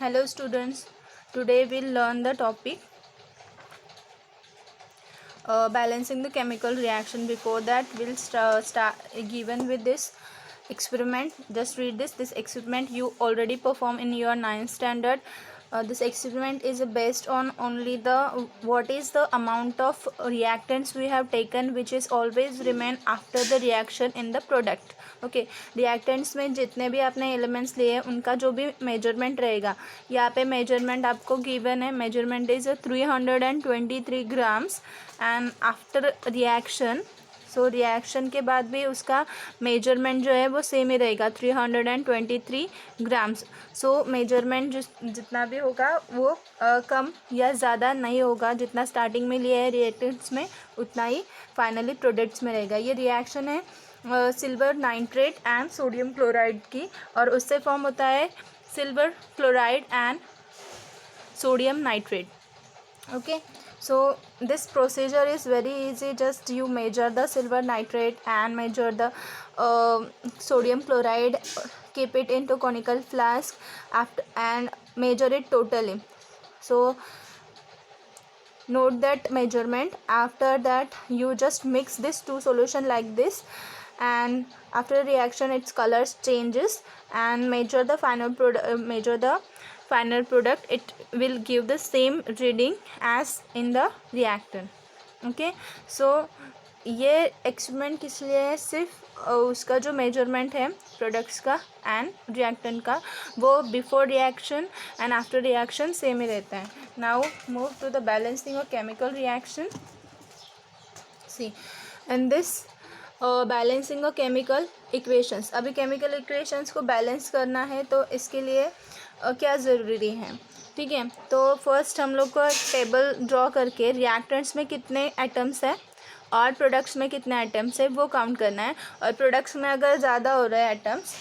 Hello students, today we'll learn the topic balancing the chemical reaction. Before that we'll start given with this experiment. Just read this experiment you already perform in your 9th standard. This experiment is based on only the what is the amount of reactants we have taken, which is always remain after the reaction in the product. Okay reactants में जितने भी आपने elements लिए हैं उनका जो भी measurement रहेगा, यहाँ पे मेजरमेंट आपको गिवन है. Measurement is 323 grams and after reaction. So reaction के बाद भी उसका मेजरमेंट जो है वो सेम ही रहेगा 323 ग्राम्स. सो मेजरमेंट जितना भी होगा वो कम या ज़्यादा नहीं होगा. जितना स्टार्टिंग में लिया है रिएक्टेंट्स में उतना ही फाइनली प्रोडक्ट्स में रहेगा. ये रिएक्शन है silver nitrate and sodium chloride की, और उससे फॉर्म होता है silver chloride and sodium nitrate. Okay, so this procedure is very easy. Just you measure the silver nitrate and measure the sodium chloride, keep it into conical flask after and measure it totally. So note that measurement. After that you just mix this two solution like this, and after reaction its colors changes, and measure the final product. It will give the same reading as in the reactant. Okay, so ये experiment किस लिए है? सिर्फ उसका जो measurement है products का and reactant का, वो before reaction and after reaction same ही रहता है. Now move to the balancing of chemical reaction. See and this balancing of chemical equations. अभी केमिकल इक्वेशंस को बैलेंस करना है तो इसके लिए क्या ज़रूरी है? ठीक है, तो फर्स्ट हम लोग को टेबल ड्रॉ करके रिएक्टेंट्स में कितने एटम्स है और प्रोडक्ट्स में कितने एटम्स है वो काउंट करना है. और प्रोडक्ट्स में अगर ज़्यादा हो रहे हैं एटम्स,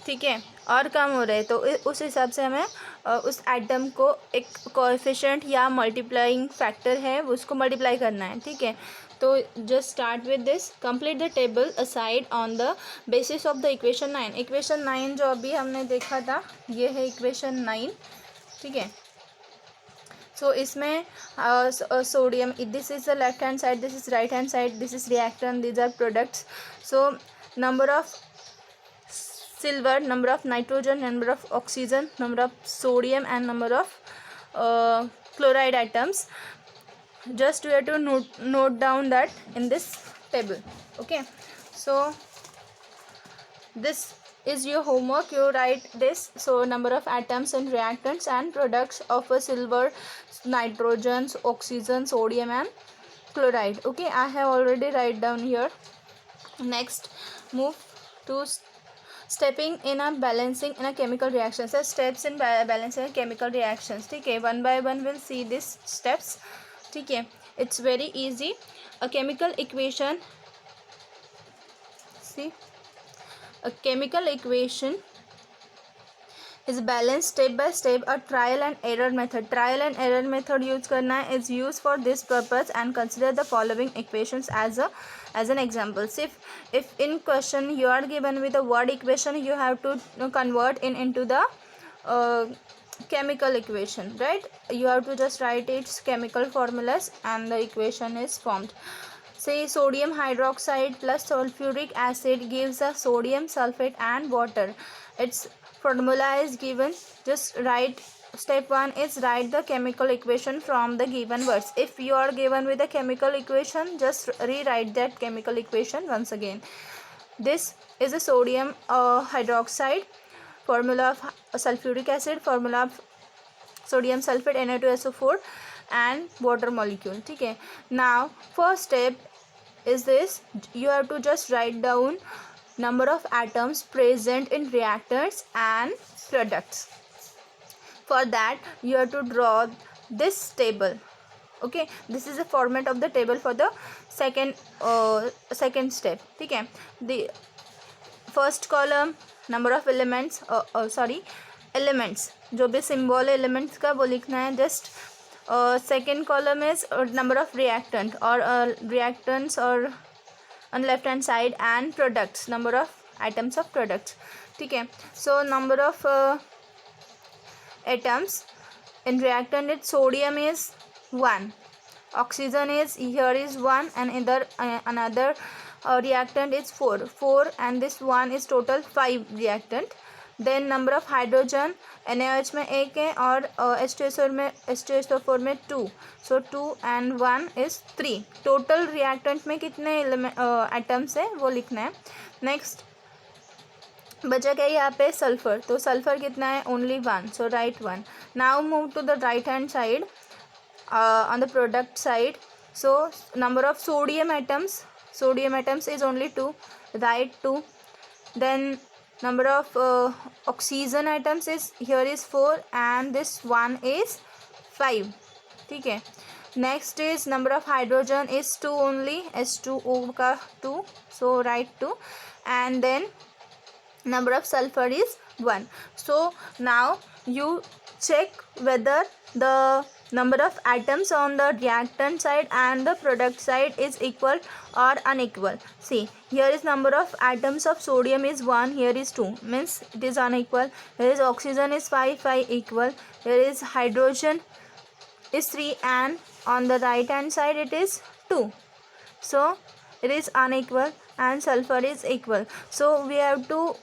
ठीक है, और कम हो रहे हैं, तो उस हिसाब से हमें उस एटम को एक कोएफिशिएंट या मल्टीप्लाइंग फैक्टर है उसको मल्टीप्लाई करना है. ठीक है, तो just start with this. Complete the table aside on the basis of the equation 9. Equation 9 जो अभी हमने देखा था ये है इक्वेशन 9. ठीक है, सो इसमें sodium, this is the left hand side, this is right hand side, this is reactant, these are products. So number of silver, number of nitrogen, number of oxygen, number of sodium and number of chloride atoms. Just you have to note down that in this table. Okay, so this is your homework. You write this. So number of atoms and reactants and products of a silver, nitrogen, oxygen, sodium and chloride. Okay, I have already write down here. Next, move to stepping in a balancing in a chemical reaction. So steps in balancing a chemical reactions. ठीक है, one by one we'll see these steps. ठीक है, it's very easy. A chemical equation, see, a chemical equation is balanced step by step. A trial and error method. Trial and error method use करना है is used for this purpose, and consider the following equations as an example. If in question you are given with a word equation, you have to convert into the chemical equation, right? You have to just write its chemical formulas and the equation is formed. Say sodium hydroxide plus sulfuric acid gives a sodium sulfate and water. Its formula is given. Just write. Step 1 is write the chemical equation from the given words. If you are given with a chemical equation, just rewrite that chemical equation once again. This is a sodium hydroxide, formula of sulfuric acid, formula of sodium sulfate Na2SO4 and water molecule. ठीक है, now first step is this. You have to just write down number of atoms present in reactants and products. For that you have to draw this table. Okay, this is the format of the table for the second step. ठीक है, the first column number of elements, elements जो भी symbol elements का वो लिखना है. just second column is number of reactant or reactants or on left hand side, and products, number of atoms of products. ठीक है, so number of atoms in reactant, its sodium is 1, oxygen is here is 1, and another reactant is 4, and this 1 is total 5 reactant. Then number of hydrogen NaOH में 1 है और H2SO4 में 2, so 2 and 1 is 3. Total reactant में कितने atoms है वो लिखना है. नेक्स्ट बचा क्या यहाँ पे सल्फर, तो सल्फर कितना है only 1, so right 1. Now move to the right hand side on the product side. So number of sodium atoms is only 2, write 2. Then number of oxygen atoms is here is 4 and this one is 5. ठीक है. Next is number of hydrogen is 2 only, H2O का 2, so write 2. And then number of sulfur is 1. So now you check whether the number of atoms on the reactant side and the product side is equal or unequal. See, here is number of atoms of sodium is 1, here is 2, means it is unequal. Here is oxygen is 5 equal. Here is hydrogen is 3 and on the right hand side it is 2, so it is unequal, and sulfur is equal. So we have to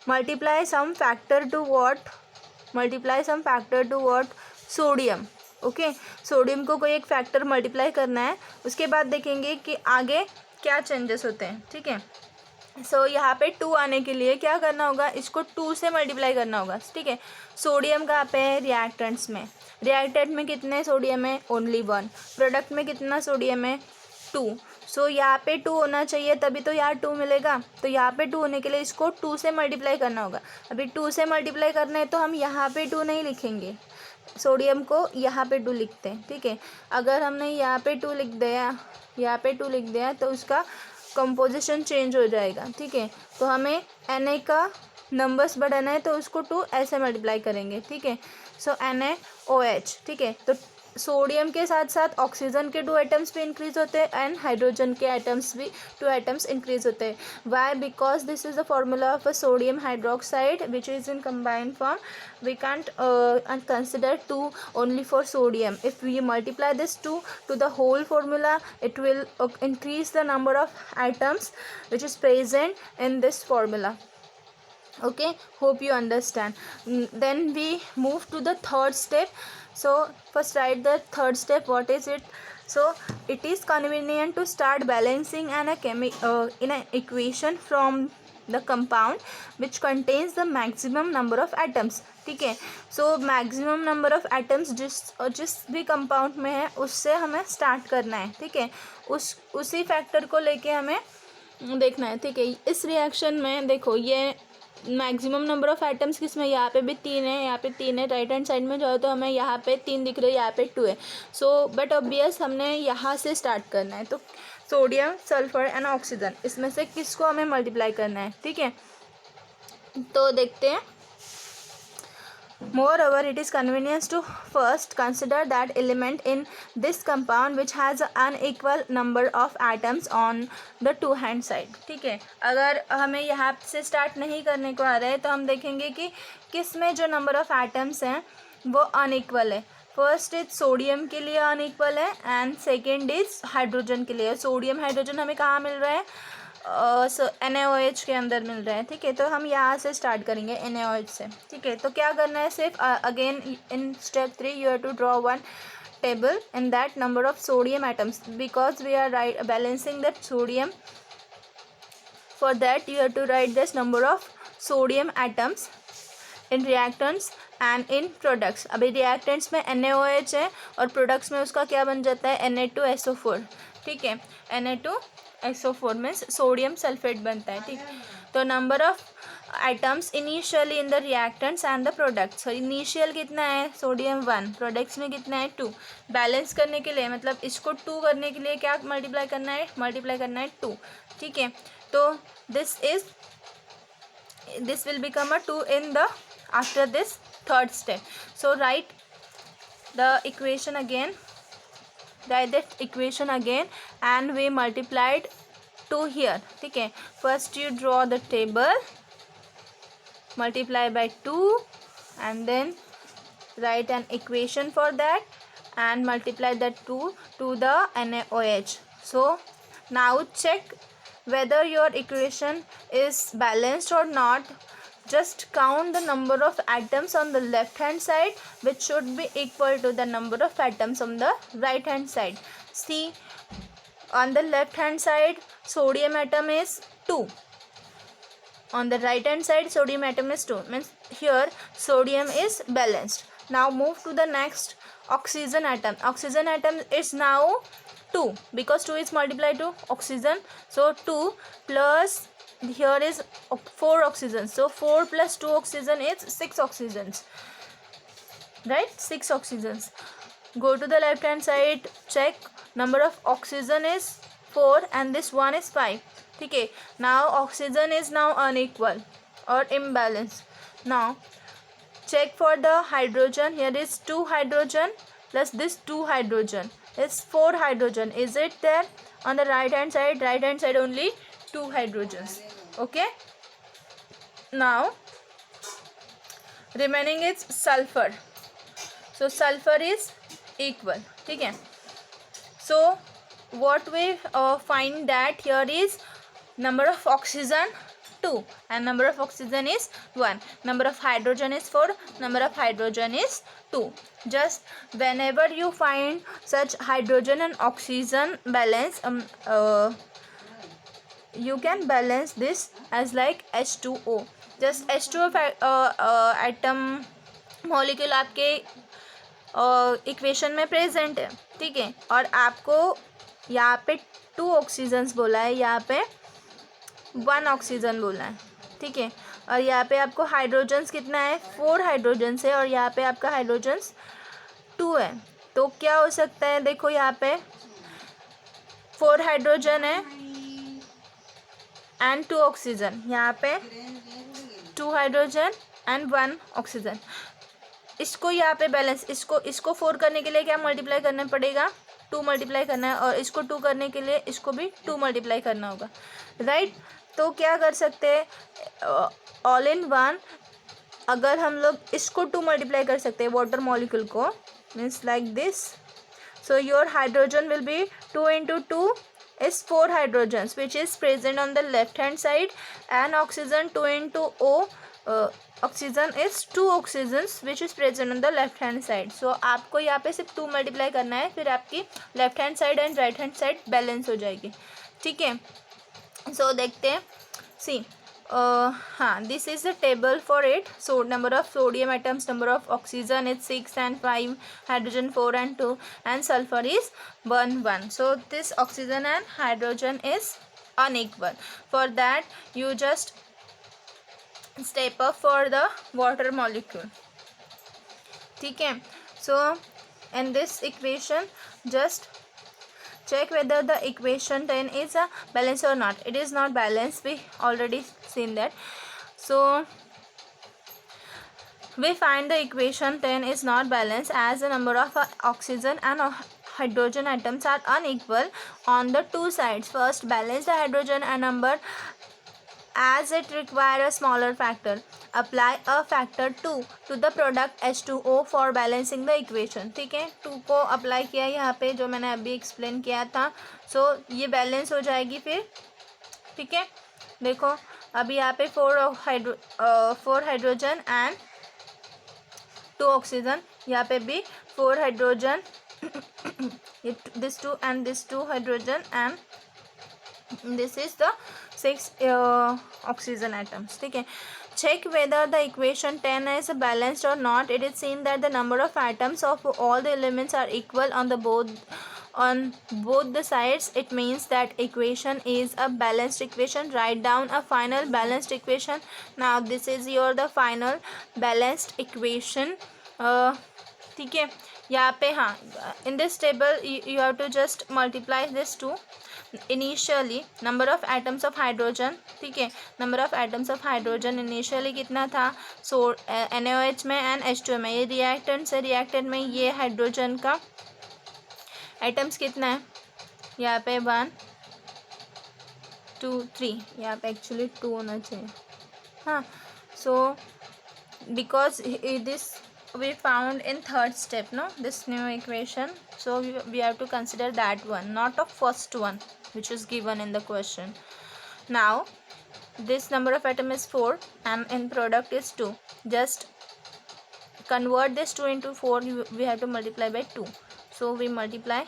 multiply some factor to what sodium. Okay, sodium को कोई एक factor multiply करना है, उसके बाद देखेंगे कि आगे क्या चेंजेस होते हैं. ठीक है. सो यहाँ पे 2 आने के लिए क्या करना होगा, इसको 2 से मल्टीप्लाई करना होगा. ठीक है. सोडियम कहाँ पे है रिएक्टेंट्स में. रिएक्टेंट में कितने सोडियम है ओनली 1. प्रोडक्ट में कितना सोडियम है 2. सो यहाँ पे 2 होना चाहिए तभी तो यहाँ 2 मिलेगा. तो यहाँ पे 2 होने के लिए इसको 2 से मल्टीप्लाई करना होगा. अभी 2 से मल्टीप्लाई करना है तो हम यहाँ पे 2 नहीं लिखेंगे, सोडियम को यहाँ पे 2 लिखते हैं. ठीक है. अगर हमने यहाँ पे 2 लिख दिया तो उसका कंपोजिशन चेंज हो जाएगा. ठीक है. तो हमें Na का नंबर्स बढ़ाना है तो उसको 2 ऐसे मल्टीप्लाई करेंगे. ठीक है. सो NaOH. ठीक है. तो सोडियम के साथ साथ ऑक्सीजन के 2 एटम्स भी इंक्रीज होते हैं एंड हाइड्रोजन के एटम्स भी 2 एटम्स इंक्रीज होते हैं. Why? Because this is the formula of a sodium hydroxide which is in combined form. We can't consider 2 only for sodium. If we multiply this 2 to the whole formula, it will increase the number of atoms which is present in this formula. Okay, hope you understand. Then we move to the third step. So first write the third step. What is it? So it is convenient to start balancing in an equation from the compound which contains the maximum number of atoms. ठीक है. So maximum number of atoms जिस भी compound में है उससे हमें start करना है. ठीक है. उसी फैक्टर को लेके हमें देखना है. ठीक है. इस रिएक्शन में देखो ये मैक्सिमम नंबर ऑफ एटम्स किस में, यहाँ पे भी 3 है, यहाँ पे 3 है. राइट हैंड साइड में जो है तो हमें यहाँ पे 3 दिख रहे हैं, यहाँ पे 2 है. सो बट ऑब्वियस हमने यहाँ से स्टार्ट करना है. तो सोडियम, सल्फर एंड ऑक्सीजन, इसमें से किसको हमें मल्टीप्लाई करना है. ठीक है. तो देखते हैं. Moreover, it is convenient to first consider that element in this compound which has an unequal number of atoms on the two hand side. ठीक है. अगर हमें यहाँ से स्टार्ट नहीं करने को आ रहा है तो हम देखेंगे कि किस में जो नंबर ऑफ एटम्स हैं वो अनइक्वल है. फर्स्ट इज सोडियम के लिए अनइक्वल है एंड सेकेंड इज हाइड्रोजन के लिए. सोडियम हाइड्रोजन हमें कहाँ मिल रहा है, NaOH के अंदर मिल रहा है. ठीक है. तो हम यहाँ से स्टार्ट करेंगे NaOH से. ठीक है. तो क्या करना है, सिर्फ again in step 3 you have to draw one table in that number of sodium atoms because we are balancing that sodium. For that you have to write this number of sodium atoms in reactants and in products. अभी reactants में NaOH है और products में उसका क्या बन जाता है Na2SO4. ठीक है. Na2SO4 मीन्स सोडियम सल्फेट बनता है. ठीक. तो number of items initially in the reactants and the products. So initial कितना है सोडियम 1, प्रोडक्ट्स में कितना है 2. बैलेंस करने के लिए मतलब इसको 2 करने के लिए क्या मल्टीप्लाई करना है 2. ठीक है. तो this will become a 2 in the after this third step. So right the equation again. Write that equation again and we multiplied 2 here. ठीक है. First you draw the table. multiply by 2 and then write an equation for that and multiply that 2 to the NaOH. So now check whether your equation is balanced or not. Just count the number of atoms on the left hand side, which should be equal to the number of atoms on the right hand side. See, on the left hand side sodium atom is 2, on the right hand side sodium atom is 2, means here sodium is balanced. Now move to the next oxygen atom. Oxygen atom is now 2 because 2 is multiplied to oxygen, so 2 plus here is 4 oxygens, so 4 plus 2 oxygen is 6 oxygens, right? 6 oxygens. Go to the left hand side, check number of oxygen is 4 and this one is 5. Okay, now oxygen is now unequal or imbalance. Now check for the hydrogen. Here is 2 hydrogen plus this 2 hydrogen is 4 hydrogen. Is it there? On the right hand side only 2 hydrogens. Okay, now remaining is sulfur. So sulfur is equal. Okay, so what we find that here is number of oxygen 2 and number of oxygen is 1, number of hydrogen is 4, number of hydrogen is 2. Just whenever you find such hydrogen and oxygen balance, you can balance this as like H2O. just H2O atom molecule आपके equation में present है, ठीक है, और आपको यहाँ पे 2 oxygens बोला है, यहाँ पे 1 ऑक्सीजन बोला है, ठीक है, और यहाँ पे आपको हाइड्रोजन्स कितना है, 4 हाइड्रोजन्स है, और यहाँ पे आपका हाइड्रोजन्स 2 है। तो क्या हो सकता है, देखो यहाँ पे 4 हाइड्रोजन है एंड 2 ऑक्सीजन, यहाँ पे 2 हाइड्रोजन एंड 1 ऑक्सीजन। इसको यहाँ पे बैलेंस, इसको 4 करने के लिए क्या मल्टीप्लाई करना पड़ेगा, 2 मल्टीप्लाई करना है, और इसको 2 करने के लिए इसको भी 2 मल्टीप्लाई करना होगा, राइट। तो क्या कर सकते हैं, ऑल इन वन, अगर हम लोग इसको 2 मल्टीप्लाई कर सकते हैं वाटर मॉलिक्यूल को, means like this, so your hydrogen will be 2 into 2 is 4 hydrogens which is present on the left hand side, and oxygen 2 into O, oxygen is 2 oxygens which is present on the left hand side. So आपको यहाँ पे सिर्फ 2 multiply करना है, फिर आपकी left hand side and right hand side balance हो जाएगी, ठीक है। सो देखते हैं, सी हाँ, this is the table for it. So number of sodium atoms, number of oxygen is 6 and 5, hydrogen 4 and 2, and sulfur is 1. So this oxygen and hydrogen is unequal. For that you just step up for the water molecule, ठीक है। So in this equation just check whether the equation 10 is a balance or not. It is not balanced, we already seen that. So we find the equation 10 is not balanced as the number of oxygen and hydrogen atoms are unequal on the two sides. First, balance the hydrogen number as it require a smaller factor. Apply a factor 2 to the product H2O for balancing the equation, ठीक है। 2 को apply किया यहाँ पे, जो मैंने अभी explain किया था। सो ये बैलेंस हो जाएगी फिर, ठीक है। देखो अभी यहाँ पे 4 हाइड्रोजन एंड 2 ऑक्सीजन, यहाँ पे भी 4 hydrogen, this 2 and this 2 hydrogen and this is the 6 oxygen atoms, ठीक है। Check whether the equation 10 is balanced or not. It is seen that the number of atoms of all the elements are equal on both the sides. It means that equation is a balanced equation. Write down a final balanced equation. Now this is the final balanced equation, ठीक है। यहाँ पे हाँ, in this table you have to just multiply this 2. Initially number of atoms of hydrogen, ठीक है, number of atoms of hydrogen initially कितना था, सो NaOH में एंड H2O में, ये रिएक्टेंट से, रिएक्टेंट में ये हाइड्रोजन का एटम्स कितना है, यहाँ पे 1 2 3, यहाँ पे एक्चुअली 2 होना चाहिए, हाँ। So because this we found in third step, no, this new equation, so we have to consider that one, not the first one which is given in the question. Now this number of atom is 4 and in product is 2. Just convert this 2 into 4, we have to multiply by 2. So we multiply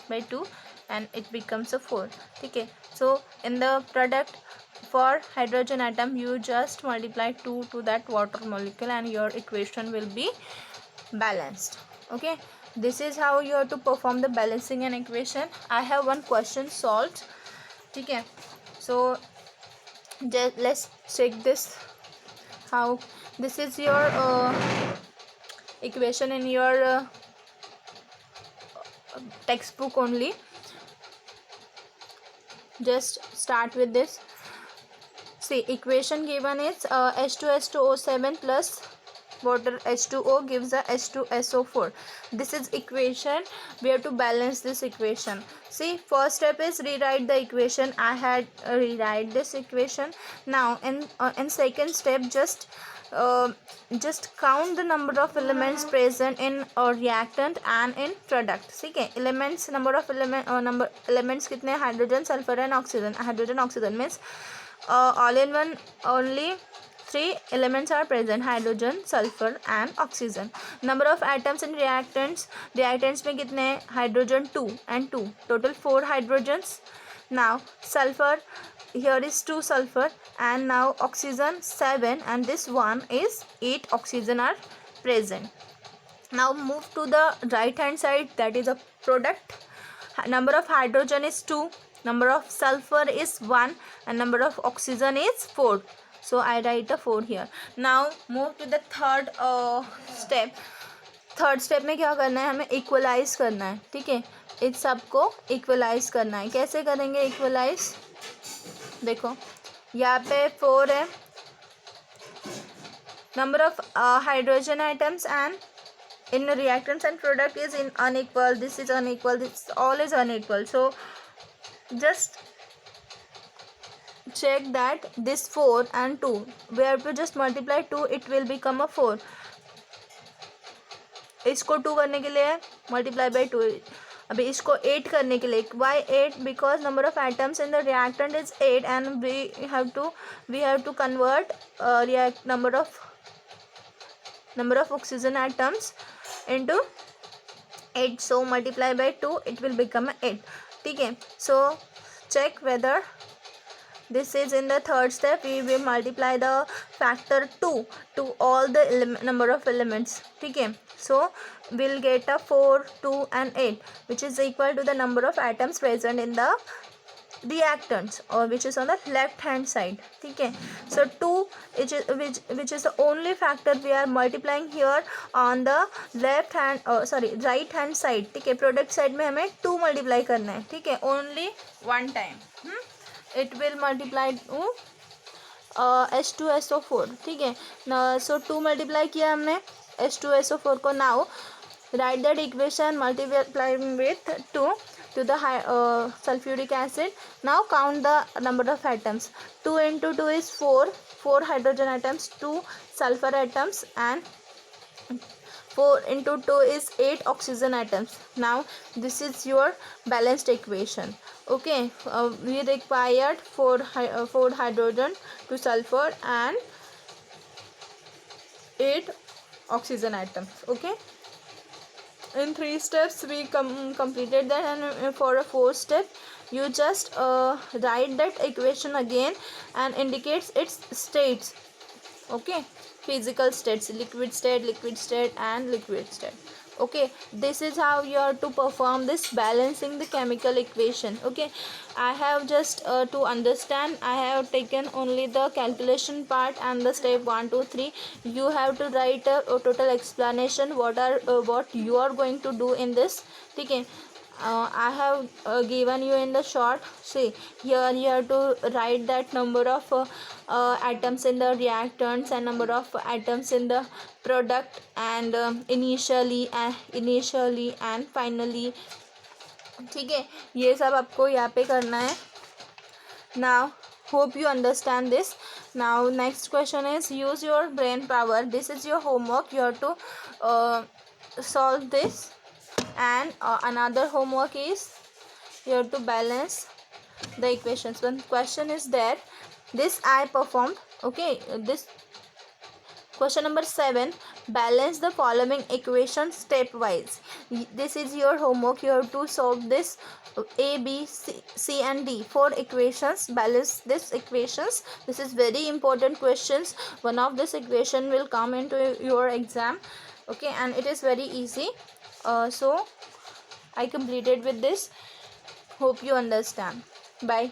by 2 and it becomes a 4. Okay, so in the product for hydrogen atom, you just multiply 2 to that water molecule and your equation will be balanced. Okay, this is how you have to perform the balancing an equation. I have one question solved. Okay, so just let's check this. How this is your equation in your textbook only. Just start with this. See, equation given is H2S2O7 plus water H2O gives a H2SO4. This is equation. We have to balance this equation. See, first step is rewrite the equation. I had rewrite this equation. Now in second step, just count the number of elements present in a reactant and in product. ठीक है, elements, number of elements कितने, hydrogen, sulphur and oxygen. Hydrogen oxygen means all in one only 3 elements are present, hydrogen, sulfur and oxygen. Number of atoms in reactants में कितने हैं, hydrogen 2 and 2, total 4 hydrogens. Now sulfur, here is 2 sulfur and now oxygen 7 and this one is 8 oxygen are present. Now move to the right hand side, that is a product. Number of hydrogen is 2, number of sulfur is 1 and number of oxygen is 4. So I write a 4 here. Now move to the third step. Third step में क्या करना है, हमें equalise करना है. ठीक है, इस सब को इक्वलाइज करना है. कैसे करेंगे इक्वलाइज, देखो यहाँ पे 4 है. Number of hydrogen items and in reactants and product is in unequal, this is unequal, this all is unequal. So just check that this 4 and 2, we have to just multiply 2, it will become a 4. इसको 2 करने के लिए multiply by 2. अभी इसको 8 करने के लिए, why 8, because number of atoms in the reactant is 8 and we have to convert number of oxygen atoms into 8. So multiply by 2, it will become 8. ठीक है, so check whether this is in the third step. We will multiply the factor 2 to all the number of elements. ठीक है, so we'll get a 4, 2 and 8 which is equal to the number of atoms present in the reactants or which is on the left hand side. ठीक है, so 2 which is the only factor we are multiplying here on the right hand side. ठीक है, product side में हमें 2 multiply करना है. ठीक है, only one time. It will multiply to H2SO4. ठीक है, so 2 multiply किया हमने H2SO4 को. Now write that equation multiplying with 2 to the sulfuric acid. Now count the number of atoms. 2 into 2 is 4 hydrogen atoms, 2 sulfur atoms and 4 into 2 is 8 oxygen atoms. Now this is your balanced equation. Okay, we required 4 hydrogen, 2 sulfur and 8 oxygen atoms. Okay, in 3 steps we completed that, and for a 4th step you just write that equation again and indicates its states. Okay, physical states, liquid state and liquid state. Okay, this is how you have to perform this balancing the chemical equation. Okay, I have just to understand, I have taken only the calculation part and the step 1 2 3. You have to write a total explanation what you are going to do in this. Okay, I have given you in the short. See, here you have to write that number of atoms in the reactants and number of atoms in the product and initially and finally. ठीक है, ये सब आपको यहाँ पे करना है. Now Hope you understand this. Now next question is use your brain power. This is your homework. You have to solve this. And another homework is you have to balance the equations. One question is there, this I performed. Okay, this question number 7, balance the following equations stepwise. This is your homework. You have to solve this A, B, C and D. 4 equations. Balance this equations. This is very important questions. One of this equation will come into your exam. Okay, and it is very easy. So I completed with this. Hope you understand. Bye.